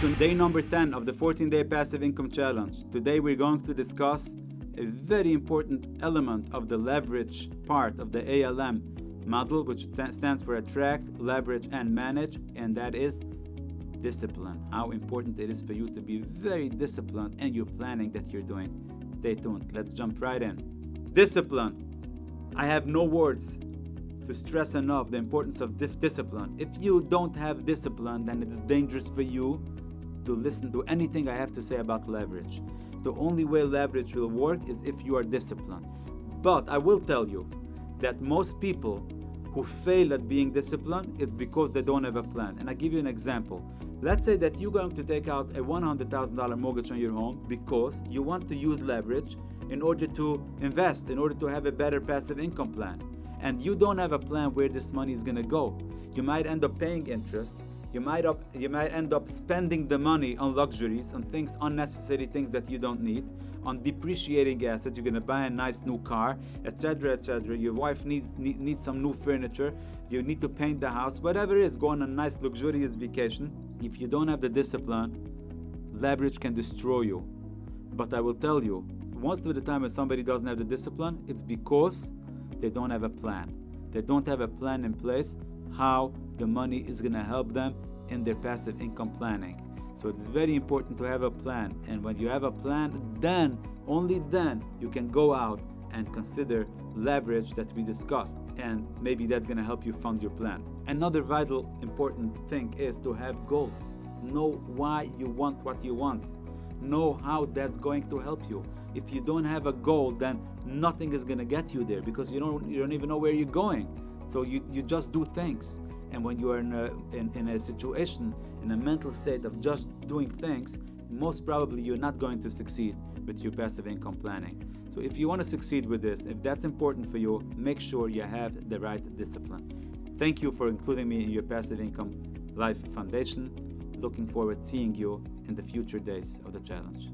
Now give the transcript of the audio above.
to day number 10 of the 14-day passive income challenge. Today we're going to discuss a very important element of the leverage part of the ALM model, which stands for attract, leverage, and manage, and that is discipline. How important it is for you to be very disciplined in your planning that you're doing. Stay tuned. Let's jump right in. Discipline. I have no words to stress enough the importance of discipline. If you don't have discipline, then it's dangerous for you to listen to anything I have to say about leverage. The only way leverage will work is if you are disciplined. But I will tell you that most people who fail at being disciplined, it's because they don't have a plan. And I'll give you an example. Let's say that you're going to take out a $100,000 mortgage on your home because you want to use leverage in order to invest, in order to have a better passive income plan. And you don't have a plan where this money is going to go. You might end up paying interest. You might end up spending the money on luxuries, on things, unnecessary things that you don't need, on depreciating assets. You're going to buy a nice new car, etc., etc. Your wife needs some new furniture. You need to paint the house. Whatever it is, go on a nice luxurious vacation. If you don't have the discipline, leverage can destroy you. But I will tell you, most of the time when somebody doesn't have the discipline, it's because they don't have a plan. They don't have a plan in place how the money is going to help them in their passive income planning. So it's very important to have a plan. And when you have a plan, then, only then, you can go out and consider leverage that we discussed. And maybe that's going to help you fund your plan. Another vital important thing is to have goals. Know why you want what you want. Know how that's going to help you. If you don't have a goal, then nothing is going to get you there because you don't even know where you're going. So you just do things. And when you are in a situation, in a mental state of just doing things, most probably you're not going to succeed with your passive income planning. So if you want to succeed with this, if that's important for you, make sure you have the right discipline. Thank you for including me in your passive income life foundation. Looking forward to seeing you in the future days of the challenge.